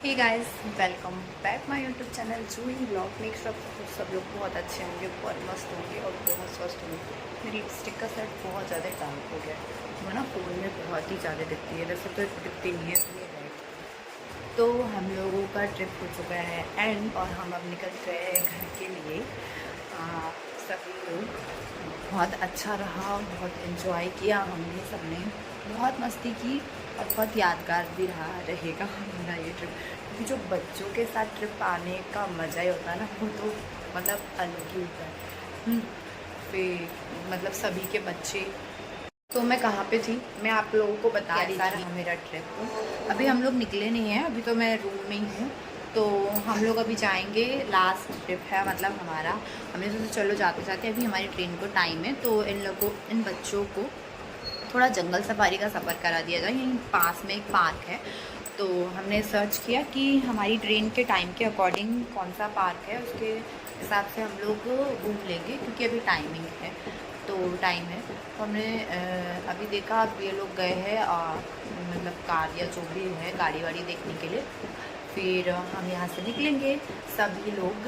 Hey guys, welcome back my YouTube channel Juhi blog. Make sure सब लोग बहुत अच्छे होंगे, बहुत मस्त होंगे और बहुत स्वस्थ होंगे। मेरी लिपस्टिक का सेट बहुत ज़्यादा डार्क हो गया है, वो ना फ़ोन में बहुत ही ज़्यादा दिखती है, वैसे तो दिखती नहीं है इसलिए रेड। तो हम लोगों का ट्रिप हो चुका है एंड और हम अब निकल गए हैं घर के लिए। सभी लोग बहुत अच्छा रहा, बहुत इन्जॉय किया हमने सबने, बहुत मस्ती की और बहुत यादगार भी रहेगा हमारा ये ट्रिप। क्योंकि जो बच्चों के साथ ट्रिप आने का मज़ा ही होता है ना, वो तो मतलब अलग ही होता है। फिर मतलब सभी के बच्चे। तो मैं कहाँ पे थी, मैं आप लोगों को बता रही थी मेरा ट्रिप। अभी हम लोग निकले नहीं हैं, अभी तो मैं रूम में ही हूँ। तो हम लोग अभी जाएंगे, लास्ट ट्रिप है मतलब हमारा। हमने सोचा चलो जाते जाते अभी हमारी ट्रेन को टाइम है, तो इन बच्चों को थोड़ा जंगल सफारी का सफ़र करा दिया जाए। यहीं पास में एक पार्क है, तो हमने सर्च किया कि हमारी ट्रेन के टाइम के अकॉर्डिंग कौन सा पार्क है, उसके हिसाब से हम लोग घूम लेंगे क्योंकि अभी टाइमिंग है, तो टाइम है। तो हमने अभी देखा, अब ये लोग गए हैं मतलब कार या जो भी है गाड़ी वाड़ी देखने के लिए। फिर हम यहाँ से निकलेंगे, सभी लोग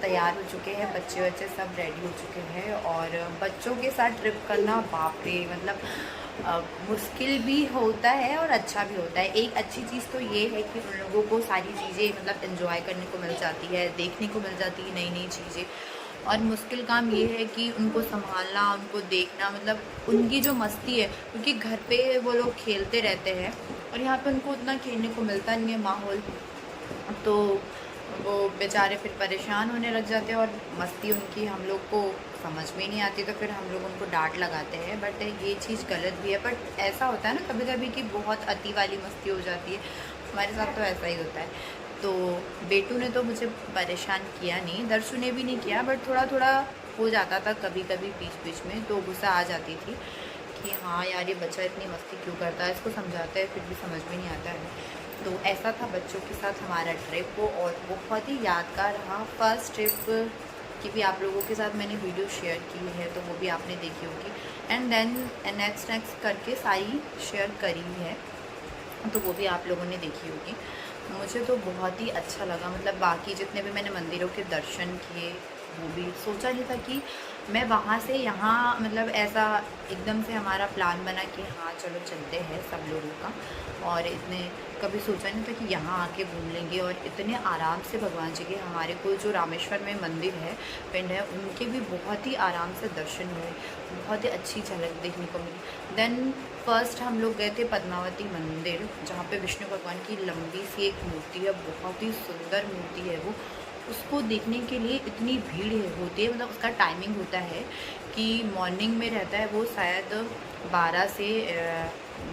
तैयार हो चुके हैं, बच्चे बच्चे सब रेडी हो चुके हैं। और बच्चों के साथ ट्रिप करना बाप रे, मतलब मुश्किल भी होता है और अच्छा भी होता है। एक अच्छी चीज़ तो ये है कि उन लोगों को सारी चीज़ें मतलब एंजॉय करने को मिल जाती है, देखने को मिल जाती है नई नई चीज़ें। और मुश्किल काम ये है कि उनको संभालना, उनको देखना, मतलब उनकी जो मस्ती है, क्योंकि घर पे वो लोग खेलते रहते हैं और यहाँ पे उनको उतना खेलने को मिलता नहीं है माहौल, तो वो बेचारे फिर परेशान होने लग जाते हैं और मस्ती उनकी हम लोग को समझ में नहीं आती, तो फिर हम लोग उनको डांट लगाते हैं। बट ये चीज़ गलत भी है, बट ऐसा होता है ना कभी कभी कि बहुत अति वाली मस्ती हो जाती है। हमारे साथ तो ऐसा ही होता है। तो बेटू ने तो मुझे परेशान किया नहीं, दर्शु ने भी नहीं किया, बट थोड़ा थोड़ा हो जाता था कभी कभी बीच बीच में, तो गुस्सा आ जाती थी कि हाँ यार ये बच्चा इतनी मस्ती क्यों करता है, इसको समझाते हैं फिर भी समझ में नहीं आता है। तो ऐसा था बच्चों के साथ हमारा ट्रिप वो, और बहुत ही यादगार रहा। फर्स्ट ट्रिप की भी आप लोगों के साथ मैंने वीडियो शेयर की है, तो वो भी आपने देखी होगी। एंड देन नेक्स्ट करके सारी शेयर करी है, तो वो भी आप लोगों ने देखी होगी। मुझे तो बहुत ही अच्छा लगा, मतलब बाकी जितने भी मैंने मंदिरों के दर्शन किए, वो भी सोचा नहीं था कि मैं वहाँ से यहाँ, मतलब ऐसा एकदम से हमारा प्लान बना कि हाँ चलो चलते हैं सब लोगों का। और इतने कभी सोचा नहीं था कि यहाँ आके घूम लेंगे, और इतने आराम से भगवान जी के, हमारे को जो रामेश्वर में मंदिर है, पिंड है, उनके भी बहुत ही आराम से दर्शन हुए, बहुत ही अच्छी झलक देखने को मिली। देन फर्स्ट हम लोग गए थे पद्मावती मंदिर, जहाँ पे विष्णु भगवान की लंबी सी एक मूर्ति है, बहुत ही सुंदर मूर्ति है वो। उसको देखने के लिए इतनी भीड़ होती है, मतलब उसका टाइमिंग होता है कि मॉर्निंग में रहता है वो, शायद 12 से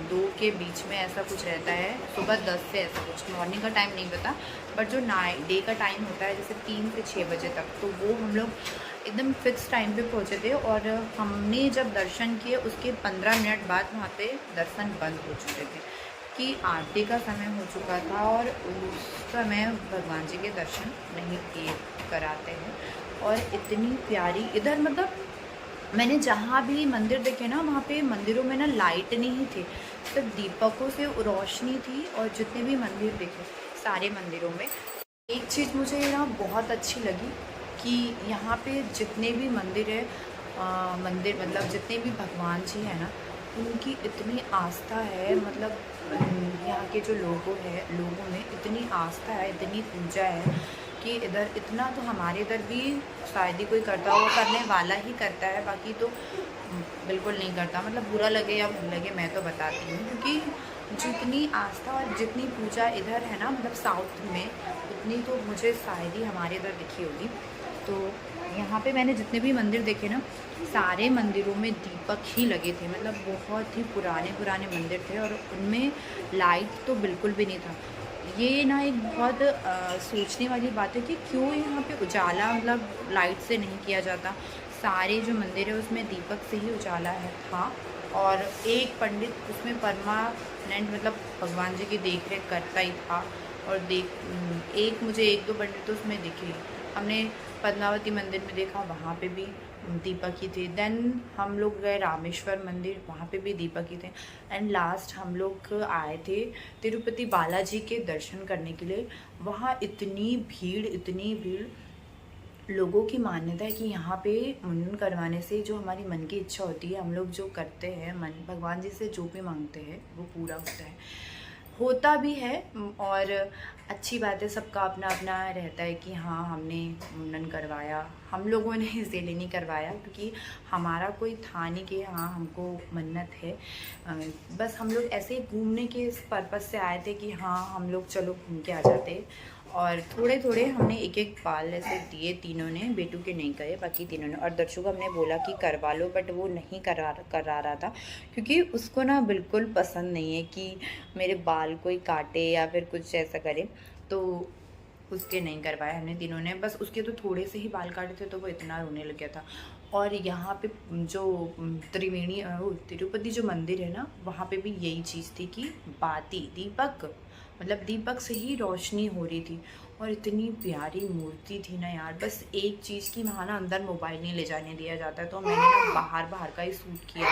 2 के बीच में ऐसा कुछ रहता है, सुबह 10 से ऐसा कुछ, मॉर्निंग का टाइम नहीं पता। बट जो डे का टाइम होता है जैसे 3 से 6 बजे तक, तो वो हम लोग एकदम फिक्स टाइम पे पहुँचे थे। और हमने जब दर्शन किए उसके 15 मिनट बाद वहाँ पे दर्शन बंद हो चुके थे कि आरती का समय हो चुका था, और उस समय भगवान जी के दर्शन नहीं किए कराते हैं। और इतनी प्यारी इधर, मतलब मैंने जहाँ भी मंदिर देखे ना, वहाँ पे मंदिरों में ना लाइट नहीं थे, सिर्फ दीपकों से रोशनी थी। और जितने भी मंदिर देखे सारे मंदिरों में एक चीज़ मुझे ना बहुत अच्छी लगी कि यहाँ पे जितने भी मंदिर है, मंदिर मतलब जितने भी भगवान जी हैं ना, उनकी इतनी आस्था है, मतलब यहाँ के जो लोगों में इतनी आस्था है, इतनी पूजा है कि इधर इतना तो हमारे इधर भी शायद ही कोई करता हो, करने वाला ही करता है, बाकी तो बिल्कुल नहीं करता। मतलब बुरा लगे या बुरा लगे, मैं तो बताती हूँ, क्योंकि जितनी आस्था और जितनी पूजा इधर है ना, मतलब साउथ में, उतनी तो मुझे शायद ही हमारे इधर दिखी होगी। तो यहाँ पे मैंने जितने भी मंदिर देखे ना, सारे मंदिरों में दीपक ही लगे थे, मतलब बहुत ही पुराने पुराने मंदिर थे, और उनमें लाइट तो बिल्कुल भी नहीं था। ये ना एक बहुत सोचने वाली बात है कि क्यों यहाँ पे उजाला मतलब लाइट से नहीं किया जाता। सारे जो मंदिर है उसमें दीपक से ही उजाला है था, और एक पंडित उसमें परमानेंट मतलब भगवान जी की देख रेख करता ही था। और मुझे एक दो पंडित तो उसमें दिखे। हमने पद्मावती मंदिर में देखा, वहाँ पे भी दीपक ही थे। देन हम लोग गए रामेश्वर मंदिर, वहाँ पे भी दीपक ही थे। एंड लास्ट हम लोग आए थे तिरुपति बालाजी के दर्शन करने के लिए। वहाँ इतनी भीड़, लोगों की मान्यता है कि यहाँ पे मुंडन करवाने से जो हमारी मन की इच्छा होती है, हम लोग जो करते हैं मन भगवान जी से जो भी मांगते हैं वो पूरा होता भी है। और अच्छी बात है, सबका अपना अपना रहता है कि हाँ हमने मुंडन करवाया। हम लोगों ने इसीलिए नहीं करवाया क्योंकि हमारा कोई था नहीं कि हाँ हमको मन्नत है। बस हम लोग ऐसे ही घूमने के इस पर्पज़ से आए थे कि हाँ हम लोग चलो घूम के आ जाते। और थोड़े थोड़े हमने एक एक बाल ऐसे दिए तीनों ने, बेटू के नहीं करे बाकी तीनों ने। और दर्शु को हमने बोला कि करवा लो, बट वो नहीं करा रहा था क्योंकि उसको ना बिल्कुल पसंद नहीं है कि मेरे बाल कोई काटे या फिर कुछ ऐसा करे, तो उसके नहीं करवाया हमने तीनों ने। बस उसके तो थोड़े से ही बाल काटे थे तो वो इतना रोने लग गया था। और यहाँ पे जो तिरुपति जो मंदिर है ना, वहाँ पे भी यही चीज़ थी कि बाती दीपक, मतलब दीपक से ही रोशनी हो रही थी। और इतनी प्यारी मूर्ति थी ना यार। बस एक चीज़ की वहाँ ना अंदर मोबाइल नहीं ले जाने दिया जाता, तो मैंने ना बाहर का ही शूट किया,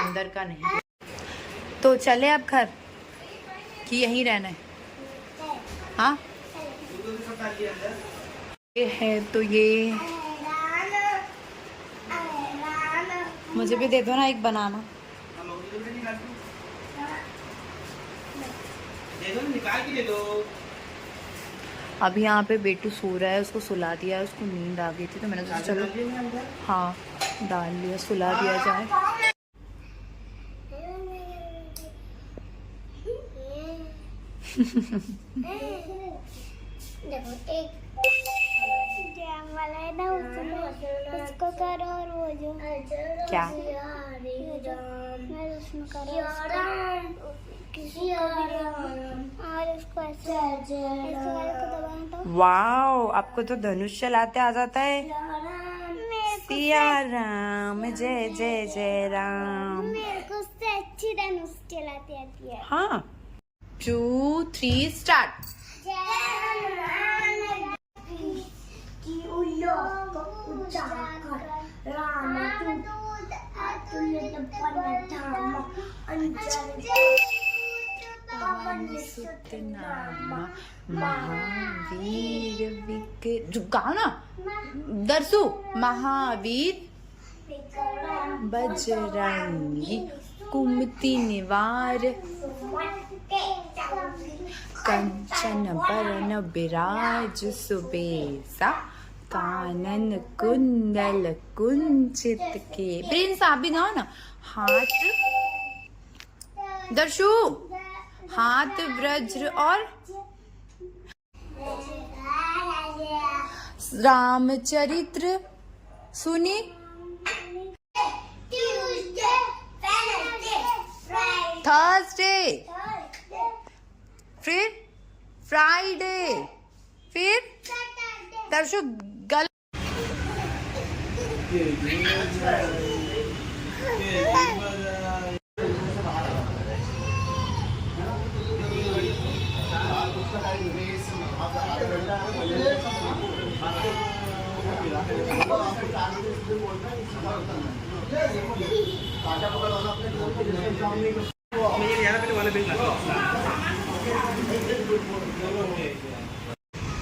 अंदर का नहीं। तो चले अब घर कि यहीं रहना है? हाँ ये है तो ये मुझे भी दे दो ना एक बनाना। निकाल के दे दो। अभी यहाँ पे बेटू सो रहा है, उसको सुला दिया है, उसको नींद आ गई थी तो मैंने सोचा चलो हाँ डाल लिया, सुला दिया जाए। देखो एक जैम वाला है ना, उसको करो और वो जो क्या मैं उसमें करो किसी और उसको ऐसे वाले को दबाना तो वाओ, आपको तो धनुष चलाते आ जाता है। सिया राम जय जय जय राम। मेरे को उससे अच्छी धनुष चलाती आती है। हाँ 2 3 स्टार्ट। महावीर गाओ ना दरसू। महावीर बजरंगी कुमति निवार कंचन बरन बिराज सुबेसा कानन कुंडल कुंचित के। प्रिंस आप भी गाओ ना। हाथ दर्शु, हाथ वज्र और रामचरित्र सुनी। थर्सडे, फिर फ्राइडे, फिर दर्शु गल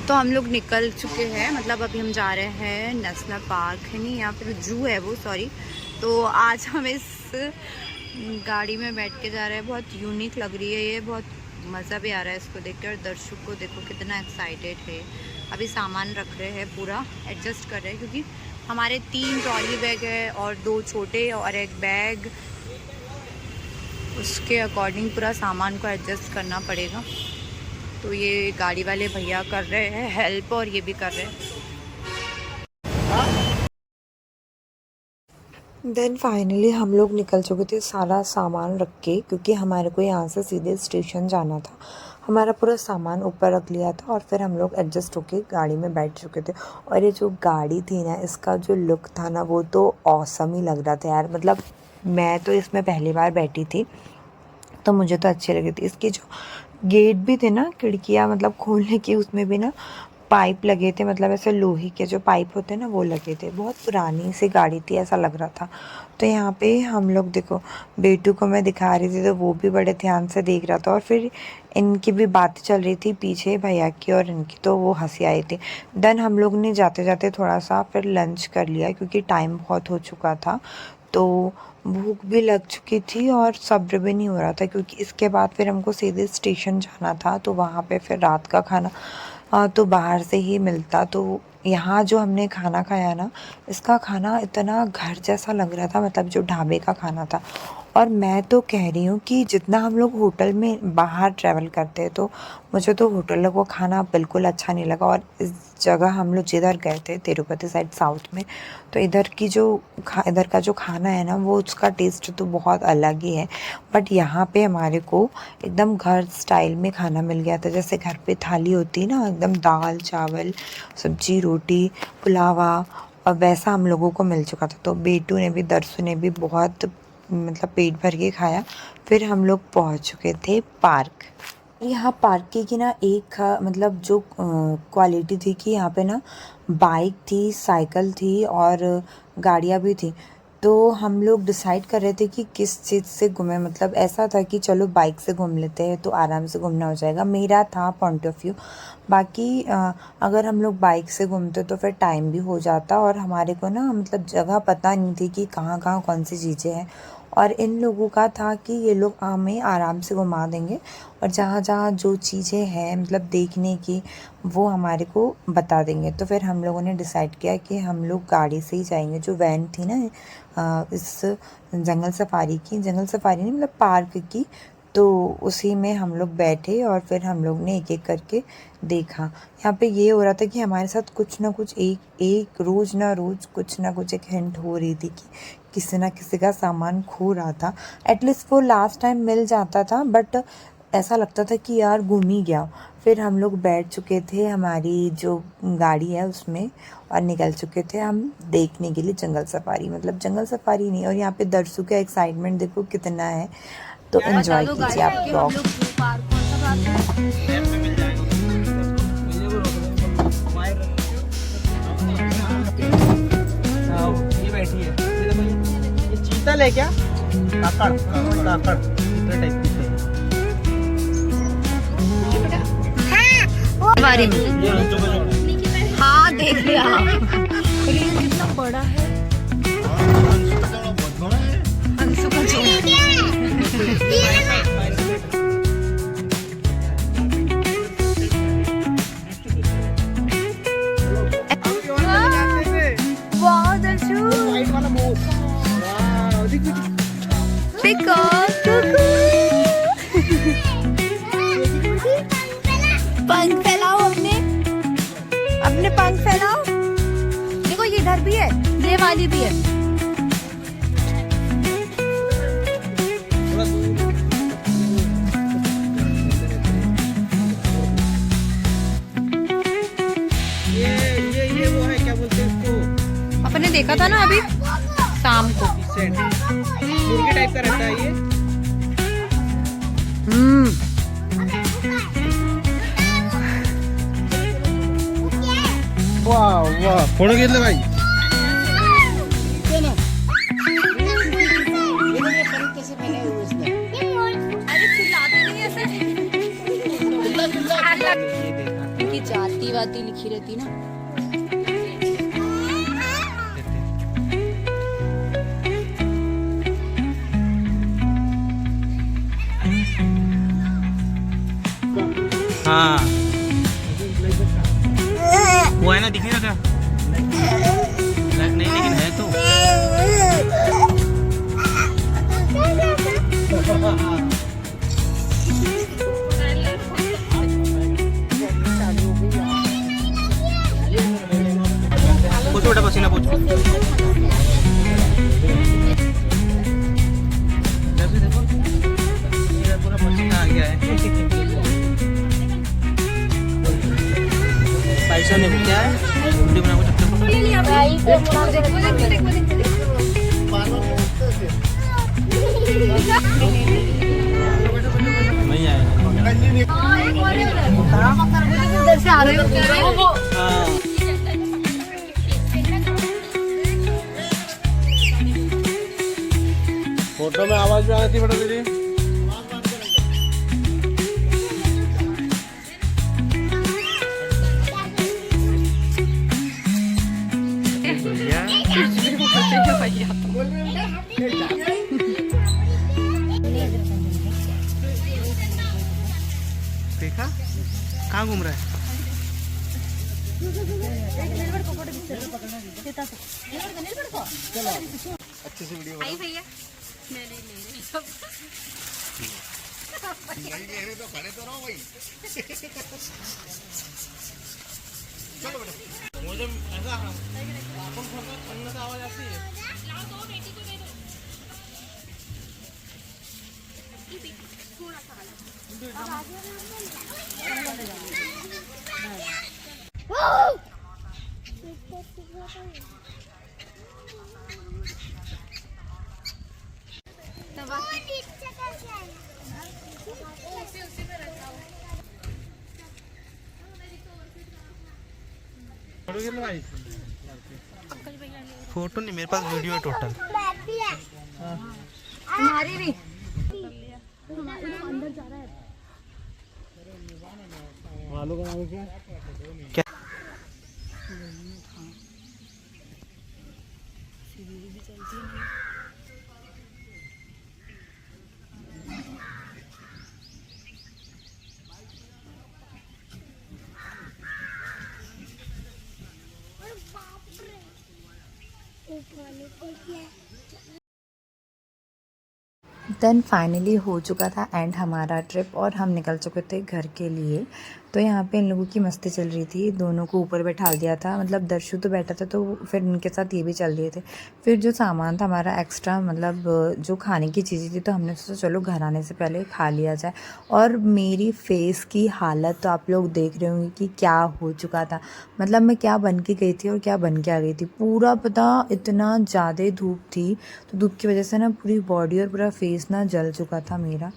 तो हम लोग निकल चुके हैं, मतलब अभी हम जा रहे हैं नेशनल पार्क है नहीं या फिर जू है वो, सॉरी। तो आज हम इस गाड़ी में बैठ के जा रहे हैं, बहुत यूनिक लग रही है ये, बहुत मज़ा भी आ रहा है इसको देख कर। दर्शक को देखो कितना एक्साइटेड है। अभी सामान रख रहे हैं, पूरा एडजस्ट कर रहे हैं क्योंकि हमारे 3 ट्रॉली बैग है और 2 छोटे और एक बैग, उसके अकॉर्डिंग पूरा सामान को एडजस्ट करना पड़ेगा। तो ये गाड़ी वाले भैया कर रहे हैं हेल्प और ये भी कर रहे हैं। देन फाइनली हम लोग निकल चुके थे सारा सामान रख के, क्योंकि हमारे को यहाँ से सीधे स्टेशन जाना था। हमारा पूरा सामान ऊपर रख लिया था और फिर हम लोग एडजस्ट होके गाड़ी में बैठ चुके थे। और ये जो गाड़ी थी ना, इसका जो लुक था ना, वो तो ऑसम ही लग रहा था यार। मतलब मैं तो इसमें पहली बार बैठी थी तो मुझे तो अच्छी लगी थी। इसकी जो गेट भी थे ना, खिड़कियाँ मतलब खोलने की, उसमें भी ना पाइप लगे थे, मतलब ऐसे लोहे के जो पाइप होते हैं ना वो लगे थे। बहुत पुरानी सी गाड़ी थी ऐसा लग रहा था। तो यहाँ पे हम लोग देखो, बेटू को मैं दिखा रही थी तो वो भी बड़े ध्यान से देख रहा था, और फिर इनकी भी बातें चल रही थी पीछे भैया की और इनकी, तो वो हंसी आई थी। देन हम लोग ने जाते जाते थोड़ा सा फिर लंच कर लिया क्योंकि टाइम बहुत हो चुका था, तो भूख भी लग चुकी थी और सब्र भी नहीं हो रहा था, क्योंकि इसके बाद फिर हमको सीधे स्टेशन जाना था। तो वहाँ पे फिर रात का खाना तो बाहर से ही मिलता। तो यहाँ जो हमने खाना खाया ना, इसका खाना इतना घर जैसा लग रहा था, मतलब जो ढाबे का खाना था। और मैं तो कह रही हूँ कि जितना हम लोग होटल में बाहर ट्रैवल करते हैं, तो मुझे तो होटल का खाना बिल्कुल अच्छा नहीं लगा। और इस जगह हम लोग जिधर गए थे तिरुपति साइड साउथ में, तो इधर का जो खाना है ना, वो उसका टेस्ट तो बहुत अलग ही है। बट यहाँ पे हमारे को एकदम घर स्टाइल में खाना मिल गया था, जैसे घर पे थाली होती है ना, एकदम दाल चावल सब्जी रोटी पुलावा, और वैसा हम लोगों को मिल चुका था। तो बेटू ने भी दरसू ने भी बहुत मतलब पेट भर के खाया। फिर हम लोग पहुँच चुके थे पार्क। यहाँ पार्क की ना एक मतलब जो क्वालिटी थी कि यहाँ पे ना बाइक थी, साइकिल थी और गाड़ियाँ भी थी। तो हम लोग डिसाइड कर रहे थे कि किस चीज़ से घूमें, मतलब ऐसा था कि चलो बाइक से घूम लेते हैं तो आराम से घूमना हो जाएगा, मेरा था पॉइंट ऑफ व्यू। बाकी अगर हम लोग बाइक से घूमते तो फिर टाइम भी हो जाता, और हमारे को ना मतलब जगह पता नहीं थी कि कहाँ कहाँ कौन सी चीज़ें हैं। और इन लोगों का था कि ये लोग हमें आराम से घुमा देंगे, और जहाँ जहाँ जो चीज़ें हैं मतलब देखने की, वो हमारे को बता देंगे। तो फिर हम लोगों ने डिसाइड किया कि हम लोग गाड़ी से ही जाएंगे। जो वैन थी ना इस जंगल सफारी नहीं मतलब पार्क की, तो उसी में हम लोग बैठे और फिर हम लोग ने एक एक करके देखा। यहाँ पे ये हो रहा था कि हमारे साथ कुछ ना कुछ एक रोज़ ना रोज़ कुछ ना कुछ एक हिंट हो रही थी कि किसी ना किसी का सामान खो रहा था। एटलीस्ट वो लास्ट टाइम मिल जाता था, बट ऐसा लगता था कि यार गुम ही गया। फिर हम लोग बैठ चुके थे हमारी जो गाड़ी है उसमें, और निकल चुके थे हम देखने के लिए जंगल सफारी। मतलब जंगल सफारी नहीं, और यहाँ पे दरसू का एक्साइटमेंट देखो कितना है। तो एंजॉय कीजिए आप ब्लॉग। ये बैठी है, ये चीतल है क्या? काकड़ टाइप की है। बारी में हाँ देख लिया। कितना बड़ा है अंशु का पंख फैलाओ, अपने पंख फैलाओ। देखो ये इधर भी है, ये वाली भी है। ये वो है, क्या बोलते हैं इसको? अपने देखा था ना अभी शाम को। मुर्गी टाइप का रहता है ये। वाह वाह, फोटो घेतलं भाई। इनकी जाति वाती लिखी रहती ना। हाँ वो है ना, दिखे ना क्या? नहीं लेकिन है तो। कुछ छोटा पसीना पूछो। पूरा पसीना आ गया है। पैसा नहीं क्या है? वीडियो बना को चक्कर ले लिया भाई। नहीं आया। इधर से आ रहे हो। फोटो में आवाज भी आती बेटा दीदी। देखा कहाँ घूम रहा है? अच्छे से वीडियो आई भैया तो खड़े तो रहो भाई। चलो बेटा मुझे ऐसा पन्ना से आवाज आती है। फोटो नहीं मेरे पास वीडियो है टोटल। हमारी भी मालूम का नाम क्या? देन फाइनली हो चुका था एंड हमारा ट्रिप और हम निकल चुके थे घर के लिए। तो यहाँ पे इन लोगों की मस्ती चल रही थी, दोनों को ऊपर बैठा दिया था, मतलब दर्शु तो बैठा था तो फिर उनके साथ ये भी चल रहे थे। फिर जो सामान था हमारा एक्स्ट्रा, मतलब जो खाने की चीज़ें थी, तो हमने सोचा चलो घर आने से पहले खा लिया जाए। और मेरी फेस की हालत तो आप लोग देख रहे होंगे कि क्या हो चुका था, मतलब मैं क्या बन के गई थी और क्या बन के आ गई थी। पूरा पता इतना ज़्यादा धूप थी, तो धूप की वजह से ना पूरी बॉडी और पूरा फेस ना जल चुका था मेरा।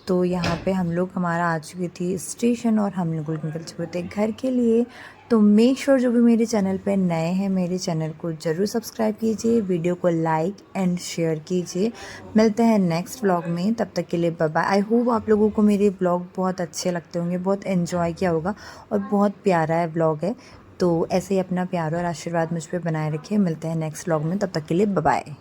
तो यहाँ पे हम लोग हमारा आ चुकी थी स्टेशन और हम लोग निकल चुके थे घर के लिए। तो मेक श्योर जो भी मेरे चैनल पे नए हैं मेरे चैनल को ज़रूर सब्सक्राइब कीजिए, वीडियो को लाइक एंड शेयर कीजिए। मिलते हैं नेक्स्ट व्लॉग में, तब तक के लिए बाय बाय। आई होप आप लोगों को मेरे व्लॉग बहुत अच्छे लगते होंगे, बहुत एंजॉय किया होगा और बहुत प्यारा है व्लॉग है। तो ऐसे ही अपना प्यार और आशीर्वाद मुझ पर बनाए रखिए। मिलते हैं नेक्स्ट व्लॉग में, तब तक के लिए बाय बाय।